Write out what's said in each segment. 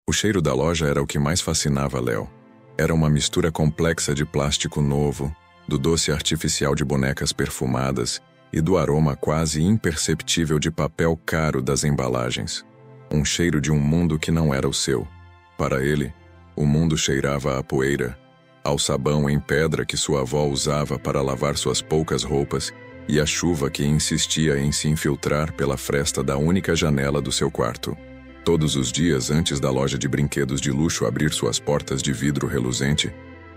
O cheiro da loja era o que mais fascinava Léo. Era uma mistura complexa de plástico novo, do doce artificial de bonecas perfumadas e do aroma quase imperceptível de papel caro das embalagens. Um cheiro de um mundo que não era o seu. Para ele, o mundo cheirava a poeira, ao sabão em pedra que sua avó usava para lavar suas poucas roupas e a chuva que insistia em se infiltrar pela fresta da única janela do seu quarto. Todos os dias antes da loja de brinquedos de luxo abrir suas portas de vidro reluzente,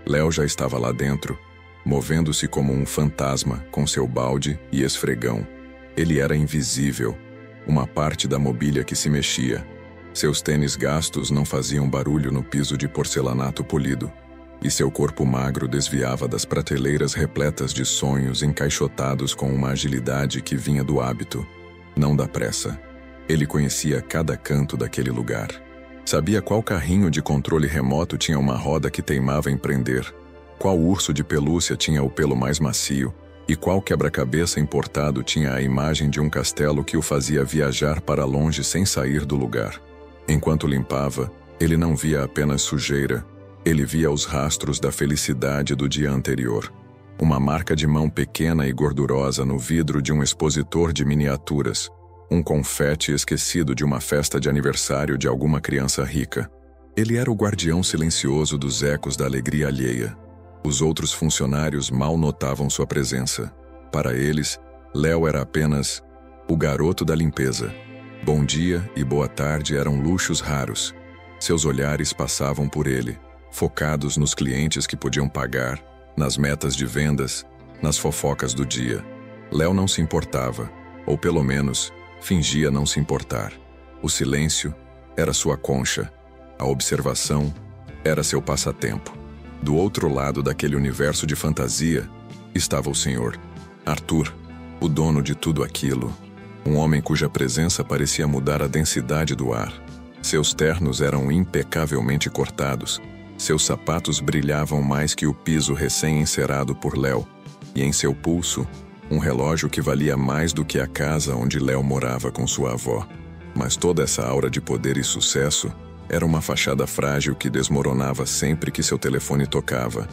Léo já estava lá dentro, movendo-se como um fantasma com seu balde e esfregão. Ele era invisível, uma parte da mobília que se mexia. Seus tênis gastos não faziam barulho no piso de porcelanato polido, e seu corpo magro desviava das prateleiras repletas de sonhos encaixotados com uma agilidade que vinha do hábito, não da pressa. Ele conhecia cada canto daquele lugar. Sabia qual carrinho de controle remoto tinha uma roda que teimava em prender, qual urso de pelúcia tinha o pelo mais macio e qual quebra-cabeça importado tinha a imagem de um castelo que o fazia viajar para longe sem sair do lugar. Enquanto limpava, ele não via apenas sujeira, ele via os rastros da felicidade do dia anterior. Uma marca de mão pequena e gordurosa no vidro de um expositor de miniaturas, um confete esquecido de uma festa de aniversário de alguma criança rica. Ele era o guardião silencioso dos ecos da alegria alheia. Os outros funcionários mal notavam sua presença. Para eles, Léo era apenas o garoto da limpeza. Bom dia e boa tarde eram luxos raros. Seus olhares passavam por ele, focados nos clientes que podiam pagar, nas metas de vendas, nas fofocas do dia. Léo não se importava, ou pelo menos, fingia não se importar. O silêncio era sua concha. A observação era seu passatempo. Do outro lado daquele universo de fantasia estava o Sr. Arthur, o dono de tudo aquilo. Um homem cuja presença parecia mudar a densidade do ar. Seus ternos eram impecavelmente cortados. Seus sapatos brilhavam mais que o piso recém-encerado por Léo. E em seu pulso, um relógio que valia mais do que a casa onde Léo morava com sua avó. Mas toda essa aura de poder e sucesso era uma fachada frágil que desmoronava sempre que seu telefone tocava.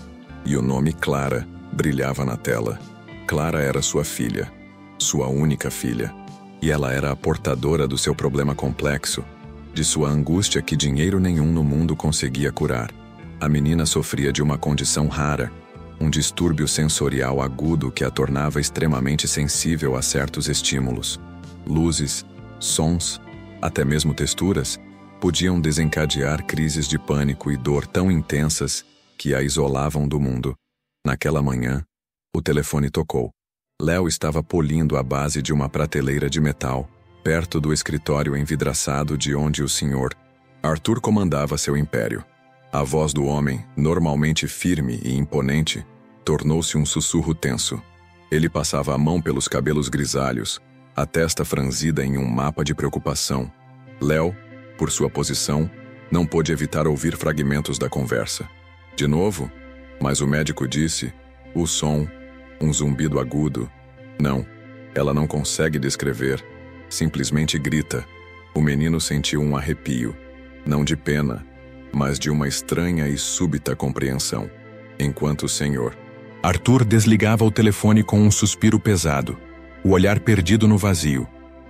E o nome Clara brilhava na tela. Clara era sua filha, sua única filha. E ela era a portadora do seu problema complexo, de sua angústia que dinheiro nenhum no mundo conseguia curar. A menina sofria de uma condição rara, um distúrbio sensorial agudo que a tornava extremamente sensível a certos estímulos. Luzes, sons, até mesmo texturas, podiam desencadear crises de pânico e dor tão intensas que a isolavam do mundo. Naquela manhã, o telefone tocou. Léo estava polindo a base de uma prateleira de metal, perto do escritório envidraçado de onde o Sr. Arthur comandava seu império. A voz do homem, normalmente firme e imponente, tornou-se um sussurro tenso. Ele passava a mão pelos cabelos grisalhos, a testa franzida em um mapa de preocupação. Léo, por sua posição, não pôde evitar ouvir fragmentos da conversa. De novo, mas o médico disse, o som, um zumbido agudo. Não, ela não consegue descrever, simplesmente grita. O menino sentiu um arrepio, não de pena, mas de uma estranha e súbita compreensão. Enquanto o Sr. Arthur desligava o telefone com um suspiro pesado, o olhar perdido no vazio.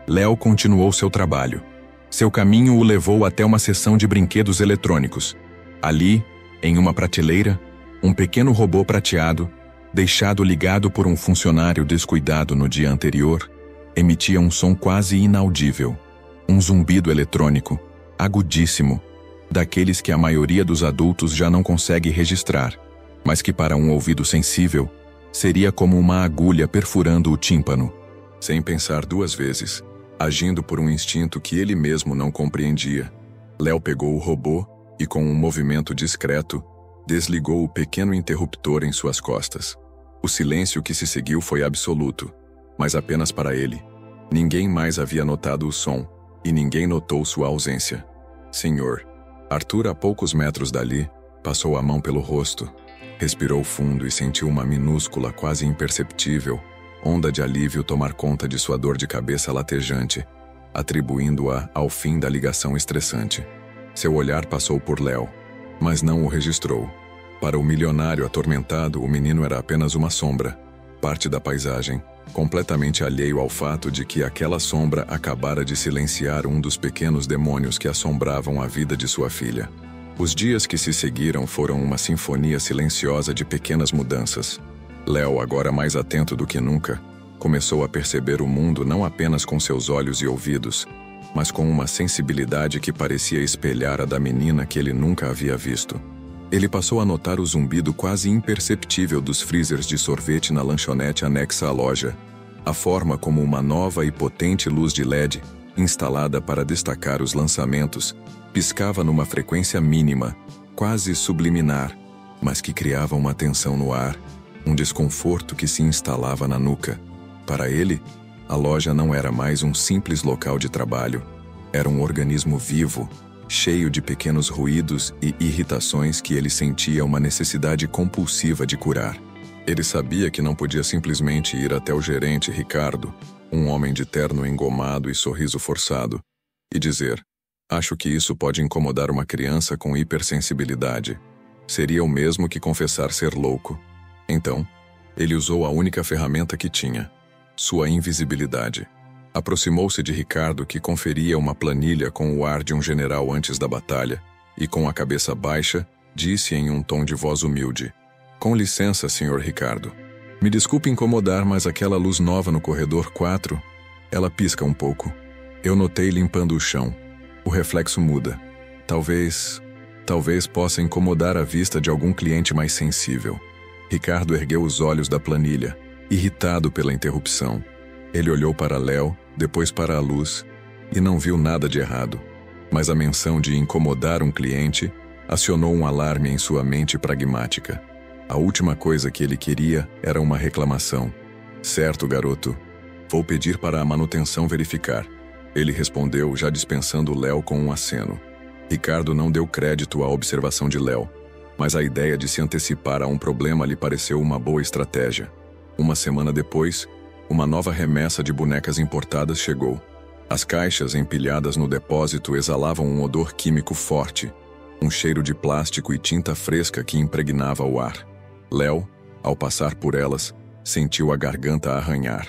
Léo continuou seu trabalho. Seu caminho o levou até uma seção de brinquedos eletrônicos. Ali, em uma prateleira, um pequeno robô prateado, deixado ligado por um funcionário descuidado no dia anterior, emitia um som quase inaudível. Um zumbido eletrônico, agudíssimo, daqueles que a maioria dos adultos já não consegue registrar, mas que para um ouvido sensível, seria como uma agulha perfurando o tímpano. Sem pensar duas vezes, agindo por um instinto que ele mesmo não compreendia, Léo pegou o robô e, com um movimento discreto, desligou o pequeno interruptor em suas costas. O silêncio que se seguiu foi absoluto, mas apenas para ele. Ninguém mais havia notado o som, e ninguém notou sua ausência. Senhor Arthur, a poucos metros dali, passou a mão pelo rosto, respirou fundo e sentiu uma minúscula, quase imperceptível, onda de alívio tomar conta de sua dor de cabeça latejante, atribuindo-a ao fim da ligação estressante. Seu olhar passou por Léo, mas não o registrou. Para o milionário atormentado, o menino era apenas uma sombra, parte da paisagem, completamente alheio ao fato de que aquela sombra acabara de silenciar um dos pequenos demônios que assombravam a vida de sua filha. Os dias que se seguiram foram uma sinfonia silenciosa de pequenas mudanças. Léo, agora mais atento do que nunca, começou a perceber o mundo não apenas com seus olhos e ouvidos, mas com uma sensibilidade que parecia espelhar a da menina que ele nunca havia visto. Ele passou a notar o zumbido quase imperceptível dos freezers de sorvete na lanchonete anexa à loja, a forma como uma nova e potente luz de LED, instalada para destacar os lançamentos, piscava numa frequência mínima, quase subliminar, mas que criava uma tensão no ar, um desconforto que se instalava na nuca. Para ele, a loja não era mais um simples local de trabalho. Era um organismo vivo, cheio de pequenos ruídos e irritações que ele sentia uma necessidade compulsiva de curar. Ele sabia que não podia simplesmente ir até o gerente Ricardo, um homem de terno engomado e sorriso forçado, e dizer: "Acho que isso pode incomodar uma criança com hipersensibilidade." Seria o mesmo que confessar ser louco. Então, ele usou a única ferramenta que tinha: sua invisibilidade. Aproximou-se de Ricardo, que conferia uma planilha com o ar de um general antes da batalha, e com a cabeça baixa, disse em um tom de voz humilde: "Com licença, Sr. Ricardo. Me desculpe incomodar, mas aquela luz nova no corredor 4, ela pisca um pouco. Eu notei limpando o chão. O reflexo muda. Talvez possa incomodar a vista de algum cliente mais sensível." Ricardo ergueu os olhos da planilha, irritado pela interrupção. Ele olhou para Léo, depois para a luz, e não viu nada de errado. Mas a menção de incomodar um cliente acionou um alarme em sua mente pragmática. A última coisa que ele queria era uma reclamação. "Certo, garoto. Vou pedir para a manutenção verificar." Ele respondeu, já dispensando Léo com um aceno. Ricardo não deu crédito à observação de Léo, mas a ideia de se antecipar a um problema lhe pareceu uma boa estratégia. Uma semana depois, uma nova remessa de bonecas importadas chegou. As caixas empilhadas no depósito exalavam um odor químico forte, um cheiro de plástico e tinta fresca que impregnava o ar. Léo, ao passar por elas, sentiu a garganta arranhar.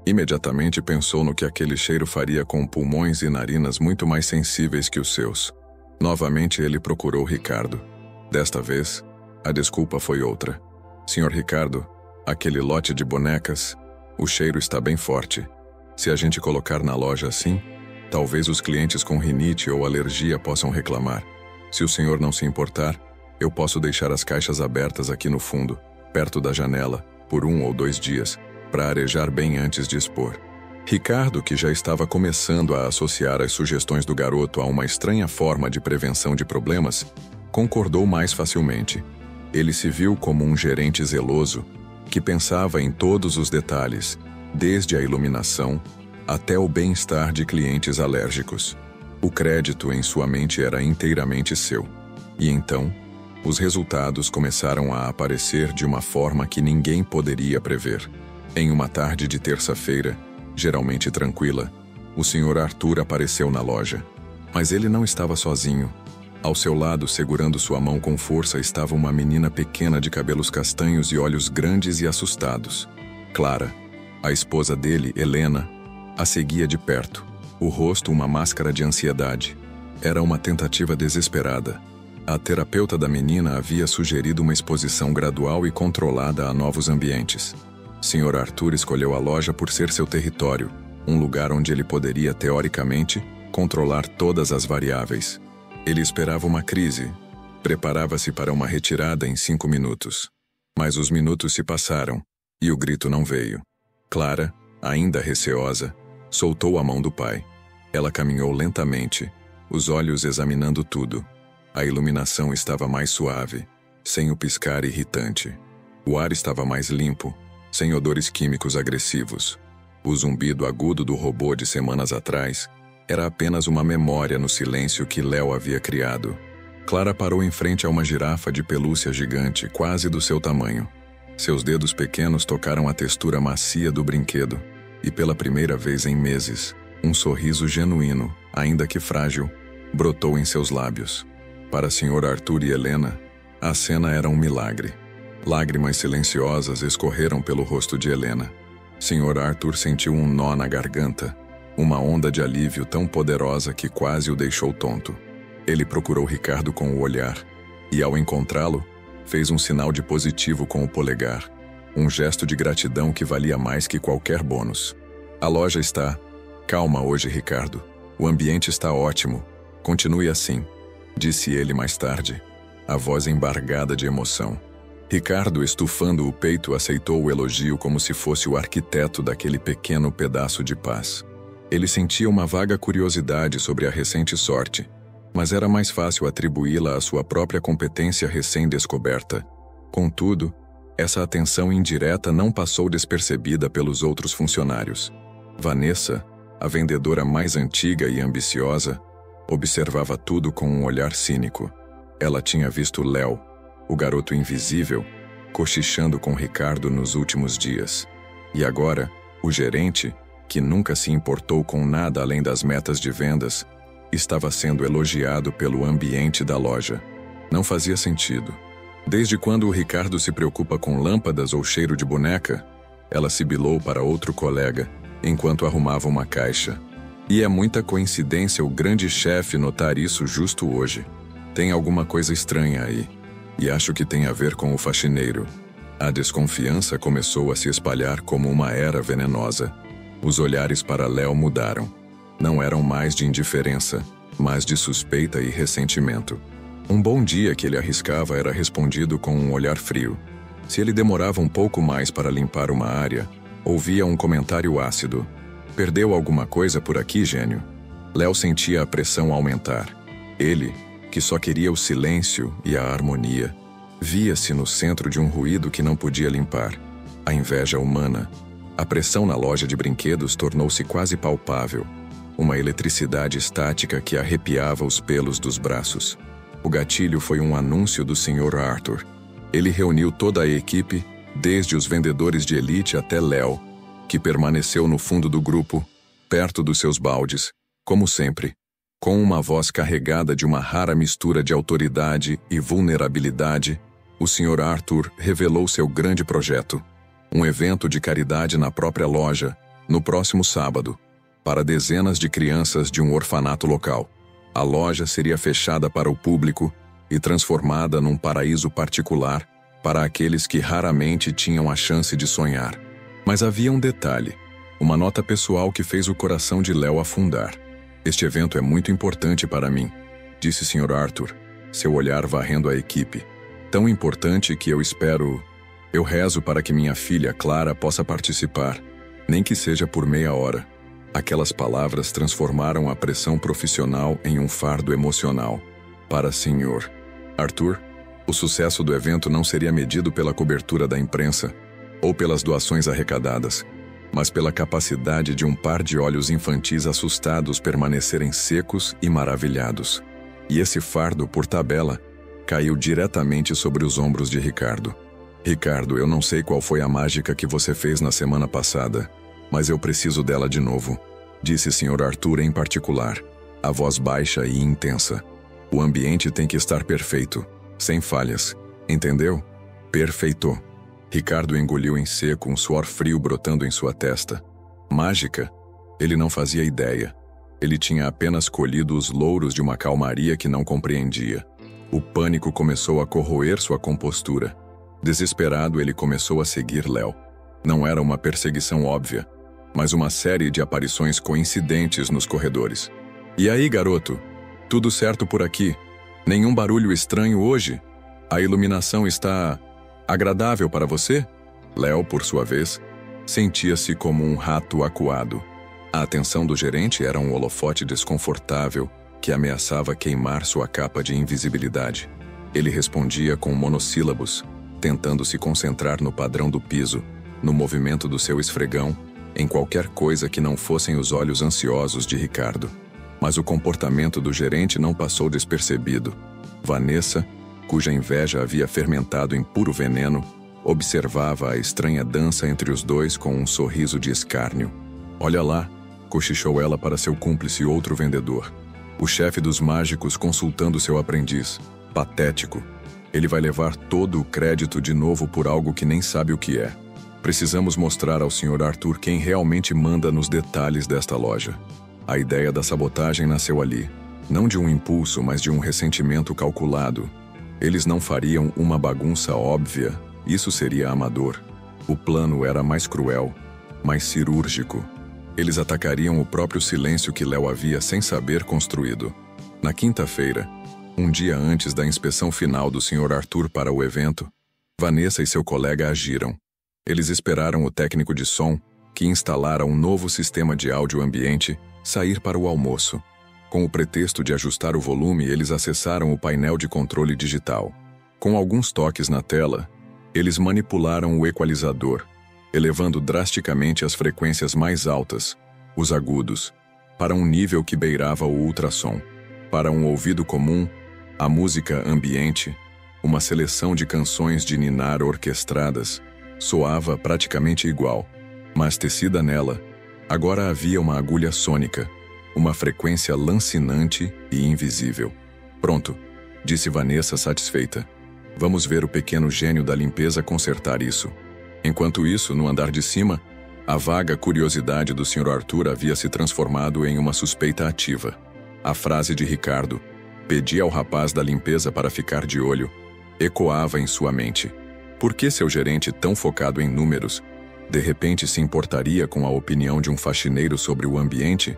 Imediatamente pensou no que aquele cheiro faria com pulmões e narinas muito mais sensíveis que os seus. Novamente ele procurou Ricardo. Desta vez, a desculpa foi outra. "Sr. Ricardo, aquele lote de bonecas, o cheiro está bem forte. Se a gente colocar na loja assim, talvez os clientes com rinite ou alergia possam reclamar. Se o senhor não se importar, eu posso deixar as caixas abertas aqui no fundo, perto da janela, por 1 ou 2 dias, para arejar bem antes de expor." Ricardo, que já estava começando a associar as sugestões do garoto a uma estranha forma de prevenção de problemas, concordou mais facilmente. Ele se viu como um gerente zeloso, que pensava em todos os detalhes, desde a iluminação até o bem-estar de clientes alérgicos. O crédito em sua mente era inteiramente seu. E então, os resultados começaram a aparecer de uma forma que ninguém poderia prever. Em uma tarde de terça-feira, geralmente tranquila, o Sr. Arthur apareceu na loja. Mas ele não estava sozinho. Ao seu lado, segurando sua mão com força, estava uma menina pequena de cabelos castanhos e olhos grandes e assustados. Clara, a esposa dele, Helena, a seguia de perto, o rosto uma máscara de ansiedade. Era uma tentativa desesperada. A terapeuta da menina havia sugerido uma exposição gradual e controlada a novos ambientes. Sr. Arthur escolheu a loja por ser seu território, um lugar onde ele poderia, teoricamente, controlar todas as variáveis. Ele esperava uma crise. Preparava-se para uma retirada em 5 minutos. Mas os minutos se passaram, e o grito não veio. Clara, ainda receosa, soltou a mão do pai. Ela caminhou lentamente, os olhos examinando tudo. A iluminação estava mais suave, sem o piscar irritante. O ar estava mais limpo, sem odores químicos agressivos. O zumbido agudo do robô de semanas atrás era apenas uma memória no silêncio que Léo havia criado. Clara parou em frente a uma girafa de pelúcia gigante, quase do seu tamanho. Seus dedos pequenos tocaram a textura macia do brinquedo, e pela primeira vez em meses, um sorriso genuíno, ainda que frágil, brotou em seus lábios. Para Sr. Arthur e Helena, a cena era um milagre. Lágrimas silenciosas escorreram pelo rosto de Helena. Sr. Arthur sentiu um nó na garganta, uma onda de alívio tão poderosa que quase o deixou tonto. Ele procurou Ricardo com o olhar, e ao encontrá-lo, fez um sinal de positivo com o polegar, um gesto de gratidão que valia mais que qualquer bônus. A loja está calma hoje, Ricardo. O ambiente está ótimo. Continue assim, disse ele mais tarde, a voz embargada de emoção. Ricardo, estufando o peito, aceitou o elogio como se fosse o arquiteto daquele pequeno pedaço de paz. Ele sentia uma vaga curiosidade sobre a recente sorte, mas era mais fácil atribuí-la à sua própria competência recém-descoberta. Contudo, essa atenção indireta não passou despercebida pelos outros funcionários. Vanessa, a vendedora mais antiga e ambiciosa, observava tudo com um olhar cínico. Ela tinha visto Léo, o garoto invisível, cochichando com Ricardo nos últimos dias. E agora, o gerente, que nunca se importou com nada além das metas de vendas, estava sendo elogiado pelo ambiente da loja. Não fazia sentido. Desde quando o Ricardo se preocupa com lâmpadas ou cheiro de boneca? Ela sibilou para outro colega, enquanto arrumava uma caixa. E é muita coincidência o grande chefe notar isso justo hoje. Tem alguma coisa estranha aí. E acho que tem a ver com o faxineiro. A desconfiança começou a se espalhar como uma era venenosa. Os olhares para Léo mudaram. Não eram mais de indiferença, mas de suspeita e ressentimento. Um bom dia que ele arriscava era respondido com um olhar frio. Se ele demorava um pouco mais para limpar uma área, ouvia um comentário ácido. Perdeu alguma coisa por aqui, gênio? Léo sentia a pressão aumentar. Ele, que só queria o silêncio e a harmonia, via-se no centro de um ruído que não podia limpar. A inveja humana. A pressão na loja de brinquedos tornou-se quase palpável. Uma eletricidade estática que arrepiava os pelos dos braços. O gatilho foi um anúncio do Sr. Arthur. Ele reuniu toda a equipe, desde os vendedores de elite até Léo, que permaneceu no fundo do grupo, perto dos seus baldes, como sempre, com uma voz carregada de uma rara mistura de autoridade e vulnerabilidade. O Sr. Arthur revelou seu grande projeto, um evento de caridade na própria loja, no próximo sábado, para dezenas de crianças de um orfanato local. A loja seria fechada para o público e transformada num paraíso particular para aqueles que raramente tinham a chance de sonhar. Mas havia um detalhe, uma nota pessoal que fez o coração de Léo afundar. Este evento é muito importante para mim, disse Sr. Arthur, seu olhar varrendo a equipe. Tão importante que eu rezo para que minha filha Clara possa participar, nem que seja por meia hora. Aquelas palavras transformaram a pressão profissional em um fardo emocional. Para Sr. Arthur, o sucesso do evento não seria medido pela cobertura da imprensa ou pelas doações arrecadadas, mas pela capacidade de um par de olhos infantis assustados permanecerem secos e maravilhados. E esse fardo, por tabela, caiu diretamente sobre os ombros de Ricardo. Ricardo, eu não sei qual foi a mágica que você fez na semana passada, mas eu preciso dela de novo, disse Sr. Arthur em particular, a voz baixa e intensa. O ambiente tem que estar perfeito, sem falhas, entendeu? Perfeito. Ricardo engoliu em seco, um suor frio brotando em sua testa. Mágica? Ele não fazia ideia. Ele tinha apenas colhido os louros de uma calmaria que não compreendia. O pânico começou a corroer sua compostura. Desesperado, ele começou a seguir Léo. Não era uma perseguição óbvia, mas uma série de aparições coincidentes nos corredores. E aí, garoto? Tudo certo por aqui? Nenhum barulho estranho hoje? A iluminação está agradável para você? Léo, por sua vez, sentia-se como um rato acuado. A atenção do gerente era um holofote desconfortável que ameaçava queimar sua capa de invisibilidade. Ele respondia com monossílabos, tentando se concentrar no padrão do piso, no movimento do seu esfregão, em qualquer coisa que não fossem os olhos ansiosos de Ricardo. Mas o comportamento do gerente não passou despercebido. Vanessa, cuja inveja havia fermentado em puro veneno, observava a estranha dança entre os dois com um sorriso de escárnio. Olha lá, cochichou ela para seu cúmplice, outro vendedor. O chefe dos mágicos consultando seu aprendiz. Patético. Ele vai levar todo o crédito de novo por algo que nem sabe o que é. Precisamos mostrar ao Sr. Arthur quem realmente manda nos detalhes desta loja. A ideia da sabotagem nasceu ali. Não de um impulso, mas de um ressentimento calculado. Eles não fariam uma bagunça óbvia. Isso seria amador. O plano era mais cruel, mais cirúrgico. Eles atacariam o próprio silêncio que Léo havia, sem saber, construído. Na quinta-feira, um dia antes da inspeção final do Sr. Arthur para o evento, Vanessa e seu colega agiram. Eles esperaram o técnico de som, que instalara um novo sistema de áudio ambiente, sair para o almoço. Com o pretexto de ajustar o volume, eles acessaram o painel de controle digital. Com alguns toques na tela, eles manipularam o equalizador, elevando drasticamente as frequências mais altas, os agudos, para um nível que beirava o ultrassom. Para um ouvido comum, a música ambiente, uma seleção de canções de ninar orquestradas, soava praticamente igual, mas tecida nela, agora havia uma agulha sônica, uma frequência lancinante e invisível. Pronto, disse Vanessa satisfeita. Vamos ver o pequeno gênio da limpeza consertar isso. Enquanto isso, no andar de cima, a vaga curiosidade do Sr. Arthur havia se transformado em uma suspeita ativa. A frase de Ricardo, pedi ao rapaz da limpeza para ficar de olho, ecoava em sua mente. Por que seu gerente, tão focado em números, de repente se importaria com a opinião de um faxineiro sobre o ambiente?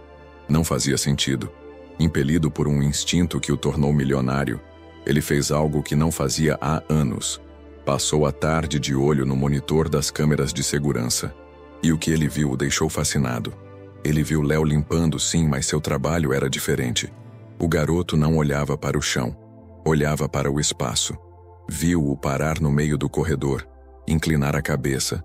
Não fazia sentido. Impelido por um instinto que o tornou milionário, ele fez algo que não fazia há anos. Passou a tarde de olho no monitor das câmeras de segurança. E o que ele viu o deixou fascinado. Ele viu Léo limpando, sim, mas seu trabalho era diferente. O garoto não olhava para o chão. Olhava para o espaço. Viu-o parar no meio do corredor, inclinar a cabeça,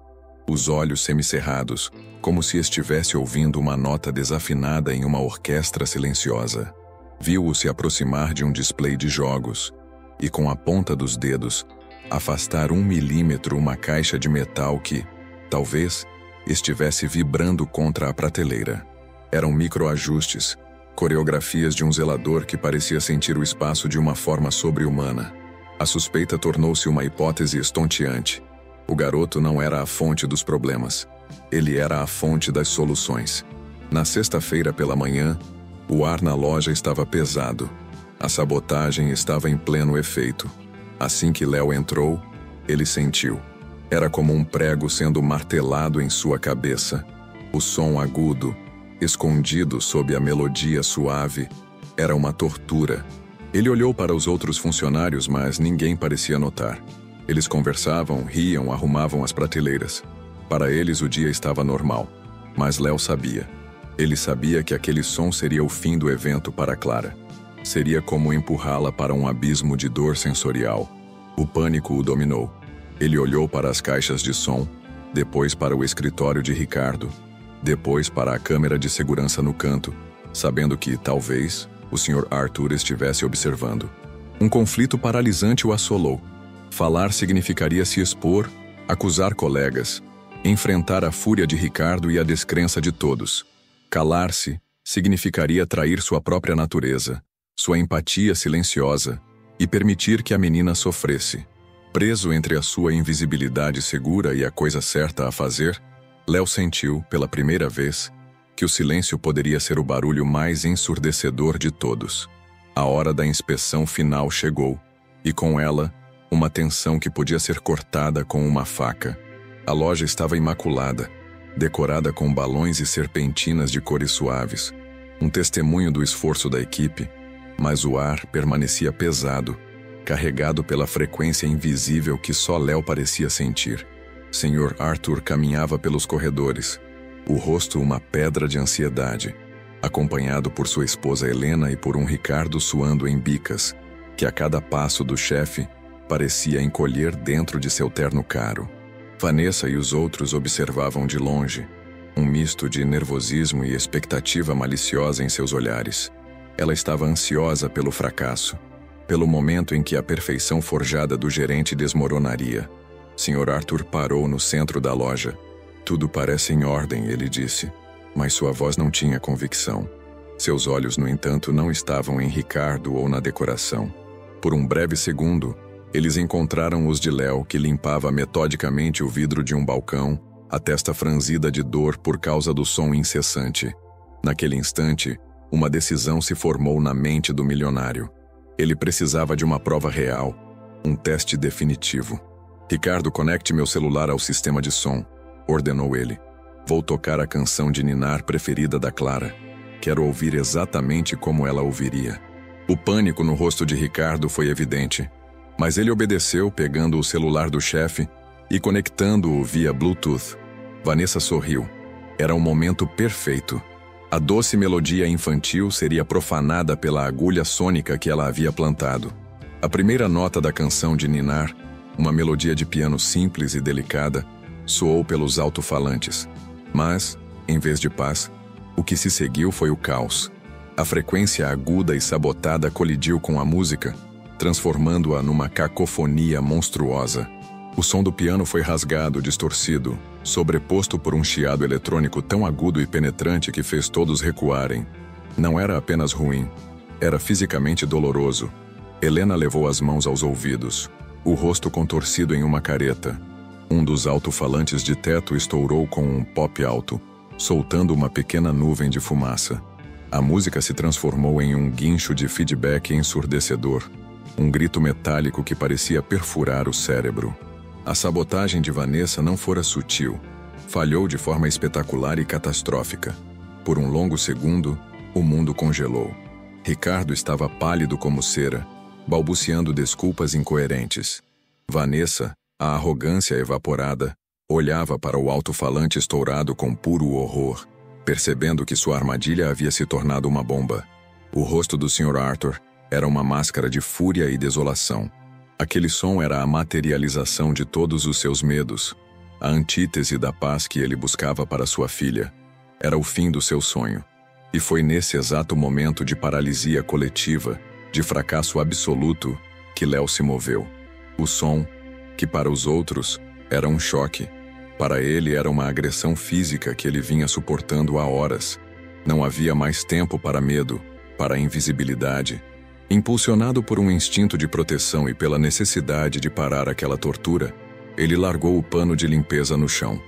os olhos semicerrados, como se estivesse ouvindo uma nota desafinada em uma orquestra silenciosa. Viu-o se aproximar de um display de jogos e, com a ponta dos dedos, afastar 1 milímetro uma caixa de metal que, talvez, estivesse vibrando contra a prateleira. Eram microajustes, coreografias de um zelador que parecia sentir o espaço de uma forma sobre-humana. A suspeita tornou-se uma hipótese estonteante. O garoto não era a fonte dos problemas. Ele era a fonte das soluções. Na sexta-feira pela manhã, o ar na loja estava pesado. A sabotagem estava em pleno efeito. Assim que Léo entrou, ele sentiu. Era como um prego sendo martelado em sua cabeça. O som agudo, escondido sob a melodia suave, era uma tortura. Ele olhou para os outros funcionários, mas ninguém parecia notar. Eles conversavam, riam, arrumavam as prateleiras. Para eles o dia estava normal. Mas Léo sabia. Ele sabia que aquele som seria o fim do evento para Clara. Seria como empurrá-la para um abismo de dor sensorial. O pânico o dominou. Ele olhou para as caixas de som, depois para o escritório de Ricardo, depois para a câmera de segurança no canto, sabendo que, talvez, o Sr. Arthur estivesse observando. Um conflito paralisante o assolou. Falar significaria se expor, acusar colegas, enfrentar a fúria de Ricardo e a descrença de todos. Calar-se significaria trair sua própria natureza, sua empatia silenciosa, e permitir que a menina sofresse. Preso entre a sua invisibilidade segura e a coisa certa a fazer, Léo sentiu, pela primeira vez, que o silêncio poderia ser o barulho mais ensurdecedor de todos. A hora da inspeção final chegou, e com ela, uma tensão que podia ser cortada com uma faca. A loja estava imaculada, decorada com balões e serpentinas de cores suaves, um testemunho do esforço da equipe, mas o ar permanecia pesado, carregado pela frequência invisível que só Léo parecia sentir. Sr. Arthur caminhava pelos corredores, o rosto uma pedra de ansiedade, acompanhado por sua esposa Helena e por um Ricardo suando em bicas, que a cada passo do chefe parecia encolher dentro de seu terno caro. Vanessa e os outros observavam de longe, um misto de nervosismo e expectativa maliciosa em seus olhares. Ela estava ansiosa pelo fracasso, pelo momento em que a perfeição forjada do gerente desmoronaria. Sr. Arthur parou no centro da loja. Tudo parece em ordem, ele disse, mas sua voz não tinha convicção. Seus olhos, no entanto, não estavam em Ricardo ou na decoração. Por um breve segundo, eles encontraram os de Léo, que limpava metodicamente o vidro de um balcão, a testa franzida de dor por causa do som incessante. Naquele instante, uma decisão se formou na mente do milionário. Ele precisava de uma prova real, um teste definitivo. Ricardo, conecte meu celular ao sistema de som, ordenou ele. Vou tocar a canção de ninar preferida da Clara. Quero ouvir exatamente como ela ouviria. O pânico no rosto de Ricardo foi evidente, mas ele obedeceu, pegando o celular do chefe e conectando-o via Bluetooth. Vanessa sorriu. Era um momento perfeito. A doce melodia infantil seria profanada pela agulha sônica que ela havia plantado. A primeira nota da canção de ninar, uma melodia de piano simples e delicada, soou pelos alto-falantes. Mas, em vez de paz, o que se seguiu foi o caos. A frequência aguda e sabotada colidiu com a música, transformando-a numa cacofonia monstruosa. O som do piano foi rasgado, distorcido, sobreposto por um chiado eletrônico tão agudo e penetrante que fez todos recuarem. Não era apenas ruim, era fisicamente doloroso. Helena levou as mãos aos ouvidos, o rosto contorcido em uma careta. Um dos alto-falantes de teto estourou com um pop alto, soltando uma pequena nuvem de fumaça. A música se transformou em um guincho de feedback ensurdecedor, um grito metálico que parecia perfurar o cérebro. A sabotagem de Vanessa não fora sutil, falhou de forma espetacular e catastrófica. Por um longo segundo, o mundo congelou. Ricardo estava pálido como cera, balbuciando desculpas incoerentes. Vanessa, a arrogância evaporada, olhava para o alto-falante estourado com puro horror, percebendo que sua armadilha havia se tornado uma bomba. O rosto do Sr. Arthur era uma máscara de fúria e desolação. Aquele som era a materialização de todos os seus medos, a antítese da paz que ele buscava para sua filha. Era o fim do seu sonho. E foi nesse exato momento de paralisia coletiva, de fracasso absoluto, que Léo se moveu. O som, que para os outros era um choque, para ele era uma agressão física que ele vinha suportando há horas. Não havia mais tempo para medo, para invisibilidade. Impulsionado por um instinto de proteção e pela necessidade de parar aquela tortura, ele largou o pano de limpeza no chão.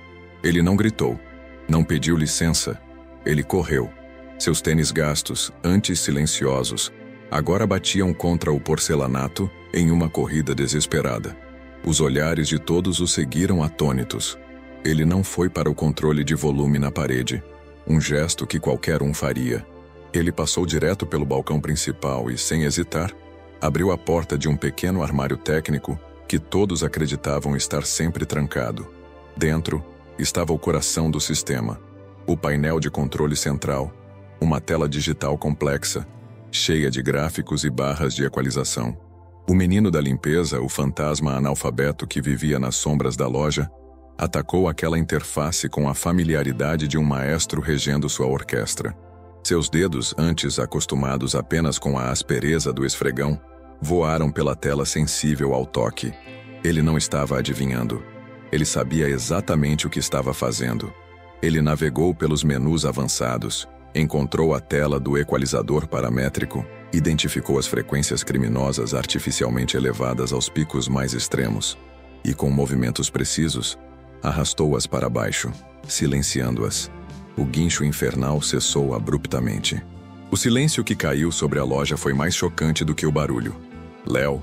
Ele não gritou, não pediu licença. Ele correu. Seus tênis gastos, antes silenciosos, agora batiam contra o porcelanato em uma corrida desesperada. Os olhares de todos o seguiram atônitos. Ele não foi para o controle de volume na parede, um gesto que qualquer um faria. Ele passou direto pelo balcão principal e, sem hesitar, abriu a porta de um pequeno armário técnico que todos acreditavam estar sempre trancado. Dentro estava o coração do sistema, o painel de controle central, uma tela digital complexa, cheia de gráficos e barras de equalização. O menino da limpeza, o fantasma analfabeto que vivia nas sombras da loja, atacou aquela interface com a familiaridade de um maestro regendo sua orquestra. Seus dedos, antes acostumados apenas com a aspereza do esfregão, voaram pela tela sensível ao toque. Ele não estava adivinhando. Ele sabia exatamente o que estava fazendo. Ele navegou pelos menus avançados, encontrou a tela do equalizador paramétrico, identificou as frequências criminosas artificialmente elevadas aos picos mais extremos e, com movimentos precisos, arrastou-as para baixo, silenciando-as. O guincho infernal cessou abruptamente. O silêncio que caiu sobre a loja foi mais chocante do que o barulho. Léo,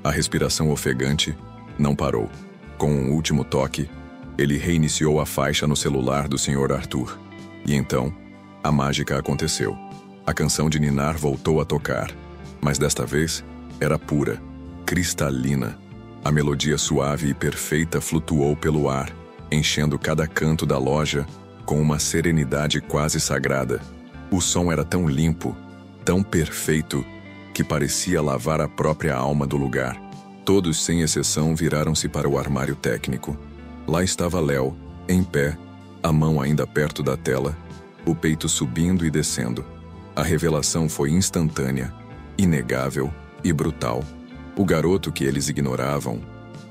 a respiração ofegante, não parou. Com um último toque, ele reiniciou a faixa no celular do Sr. Arthur. E então, a mágica aconteceu. A canção de ninar voltou a tocar, mas desta vez era pura, cristalina. A melodia suave e perfeita flutuou pelo ar, enchendo cada canto da loja com uma serenidade quase sagrada. O som era tão limpo, tão perfeito, que parecia lavar a própria alma do lugar. Todos, sem exceção, viraram-se para o armário técnico. Lá estava Léo, em pé, a mão ainda perto da tela, o peito subindo e descendo. A revelação foi instantânea, inegável e brutal. O garoto que eles ignoravam,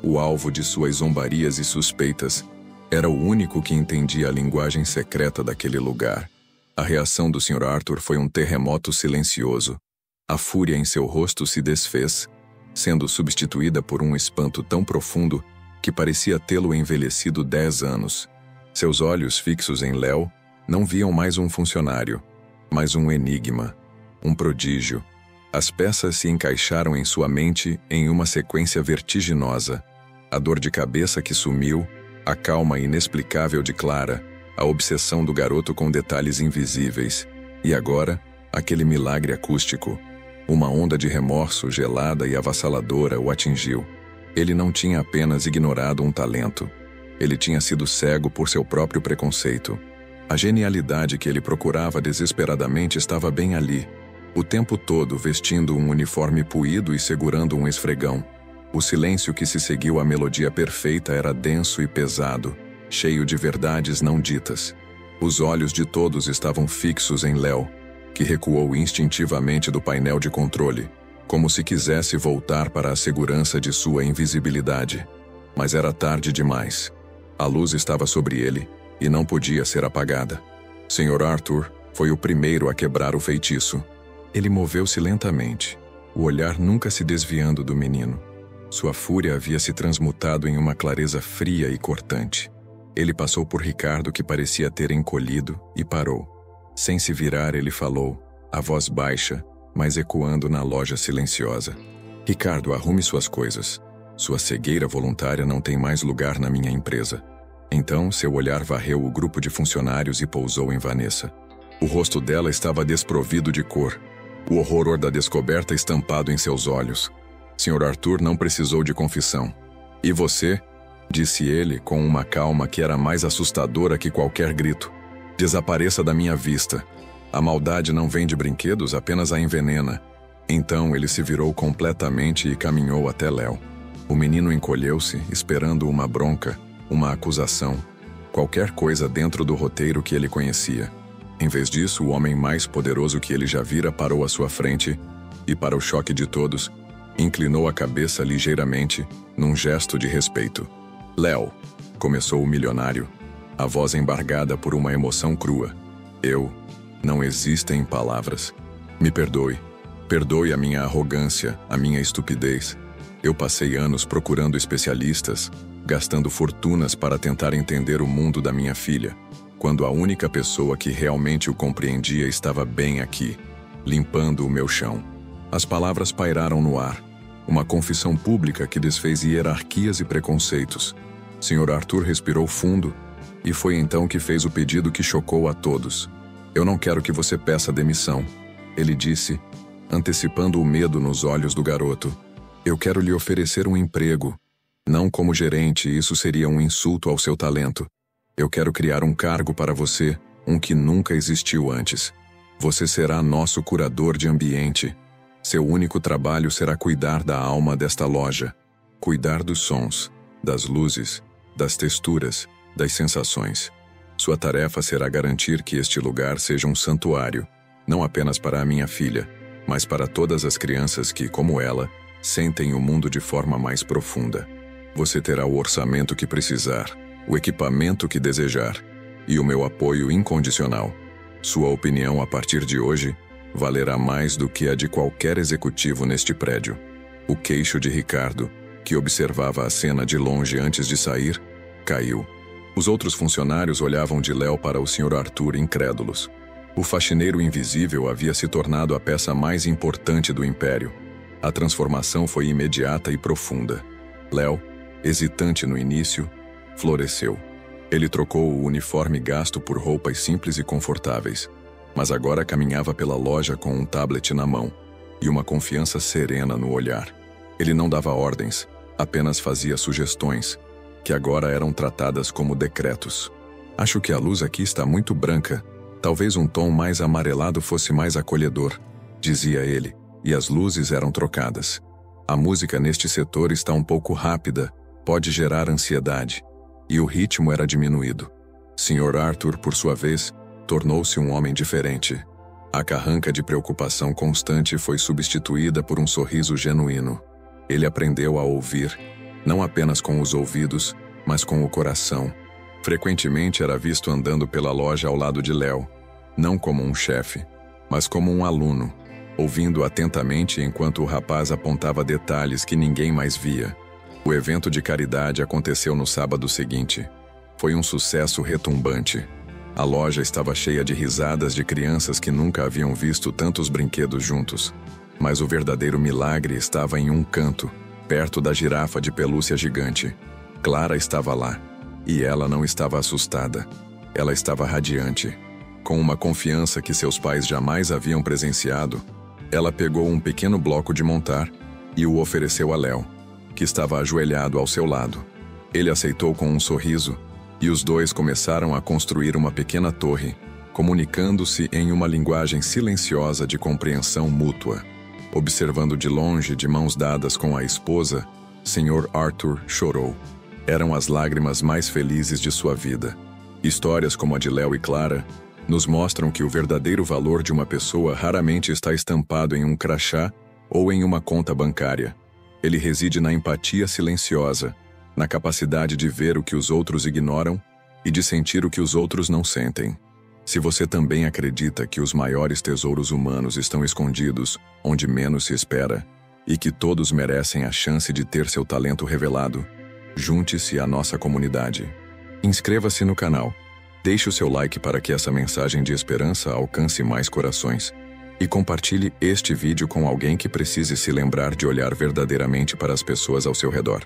o alvo de suas zombarias e suspeitas, era o único que entendia a linguagem secreta daquele lugar. A reação do Sr. Arthur foi um terremoto silencioso. A fúria em seu rosto se desfez, sendo substituída por um espanto tão profundo que parecia tê-lo envelhecido 10 anos. Seus olhos fixos em Léo não viam mais um funcionário, mas um enigma, um prodígio. As peças se encaixaram em sua mente em uma sequência vertiginosa. A dor de cabeça que sumiu, a calma inexplicável de Clara, a obsessão do garoto com detalhes invisíveis. E agora, aquele milagre acústico. Uma onda de remorso gelada e avassaladora o atingiu. Ele não tinha apenas ignorado um talento. Ele tinha sido cego por seu próprio preconceito. A genialidade que ele procurava desesperadamente estava bem ali, o tempo todo vestindo um uniforme puído e segurando um esfregão. O silêncio que se seguiu à melodia perfeita era denso e pesado, cheio de verdades não ditas. Os olhos de todos estavam fixos em Léo, que recuou instintivamente do painel de controle, como se quisesse voltar para a segurança de sua invisibilidade. Mas era tarde demais. A luz estava sobre ele e não podia ser apagada. Sr. Arthur foi o primeiro a quebrar o feitiço. Ele moveu-se lentamente, o olhar nunca se desviando do menino. Sua fúria havia se transmutado em uma clareza fria e cortante. Ele passou por Ricardo, que parecia ter encolhido, e parou. Sem se virar, ele falou, a voz baixa, mas ecoando na loja silenciosa. Ricardo, arrume suas coisas. Sua cegueira voluntária não tem mais lugar na minha empresa. Então, seu olhar varreu o grupo de funcionários e pousou em Vanessa. O rosto dela estava desprovido de cor, o horror da descoberta estampado em seus olhos. Sr. Arthur não precisou de confissão. E você? Disse ele com uma calma que era mais assustadora que qualquer grito. Desapareça da minha vista. A maldade não vem de brinquedos, apenas a envenena. Então ele se virou completamente e caminhou até Léo. O menino encolheu-se, esperando uma bronca, uma acusação, qualquer coisa dentro do roteiro que ele conhecia. Em vez disso, o homem mais poderoso que ele já vira parou à sua frente e, para o choque de todos, inclinou a cabeça ligeiramente, num gesto de respeito. Léo, começou o milionário, a voz embargada por uma emoção crua. Não existem palavras. Me perdoe. Perdoe a minha arrogância, a minha estupidez. Eu passei anos procurando especialistas, gastando fortunas para tentar entender o mundo da minha filha, quando a única pessoa que realmente o compreendia estava bem aqui, limpando o meu chão. As palavras pairaram no ar, uma confissão pública que desfez hierarquias e preconceitos. Sr. Arthur respirou fundo e foi então que fez o pedido que chocou a todos. Eu não quero que você peça demissão, ele disse, antecipando o medo nos olhos do garoto. Eu quero lhe oferecer um emprego. Não como gerente, isso seria um insulto ao seu talento. Eu quero criar um cargo para você, um que nunca existiu antes. Você será nosso curador de ambiente. Seu único trabalho será cuidar da alma desta loja. Cuidar dos sons, das luzes, das texturas, das sensações. Sua tarefa será garantir que este lugar seja um santuário, não apenas para a minha filha, mas para todas as crianças que, como ela, sentem o mundo de forma mais profunda. Você terá o orçamento que precisar, o equipamento que desejar e o meu apoio incondicional. Sua opinião a partir de hoje valerá mais do que a de qualquer executivo neste prédio. O queixo de Ricardo, que observava a cena de longe antes de sair, caiu. Os outros funcionários olhavam de Léo para o Sr. Arthur incrédulos. O faxineiro invisível havia se tornado a peça mais importante do império. A transformação foi imediata e profunda. Léo, hesitante no início, floresceu. Ele trocou o uniforme gasto por roupas simples e confortáveis, mas agora caminhava pela loja com um tablet na mão e uma confiança serena no olhar. Ele não dava ordens, apenas fazia sugestões, que agora eram tratadas como decretos. Acho que a luz aqui está muito branca. Talvez um tom mais amarelado fosse mais acolhedor, dizia ele, e as luzes eram trocadas. A música neste setor está um pouco rápida, pode gerar ansiedade. E o ritmo era diminuído. Sr. Arthur, por sua vez, tornou-se um homem diferente. A carranca de preocupação constante foi substituída por um sorriso genuíno. Ele aprendeu a ouvir, não apenas com os ouvidos, mas com o coração. Frequentemente era visto andando pela loja ao lado de Léo, não como um chefe, mas como um aluno, ouvindo atentamente enquanto o rapaz apontava detalhes que ninguém mais via. O evento de caridade aconteceu no sábado seguinte. Foi um sucesso retumbante. A loja estava cheia de risadas de crianças que nunca haviam visto tantos brinquedos juntos. Mas o verdadeiro milagre estava em um canto, perto da girafa de pelúcia gigante. Clara estava lá, e ela não estava assustada. Ela estava radiante. Com uma confiança que seus pais jamais haviam presenciado, ela pegou um pequeno bloco de montar e o ofereceu a Léo, que estava ajoelhado ao seu lado. Ele aceitou com um sorriso, e os dois começaram a construir uma pequena torre, comunicando-se em uma linguagem silenciosa de compreensão mútua. Observando de longe, de mãos dadas com a esposa, Sr. Arthur chorou. Eram as lágrimas mais felizes de sua vida. Histórias como a de Léo e Clara nos mostram que o verdadeiro valor de uma pessoa raramente está estampado em um crachá ou em uma conta bancária. Ele reside na empatia silenciosa, na capacidade de ver o que os outros ignoram e de sentir o que os outros não sentem. Se você também acredita que os maiores tesouros humanos estão escondidos onde menos se espera e que todos merecem a chance de ter seu talento revelado, junte-se à nossa comunidade. Inscreva-se no canal, deixe o seu like para que essa mensagem de esperança alcance mais corações e compartilhe este vídeo com alguém que precise se lembrar de olhar verdadeiramente para as pessoas ao seu redor.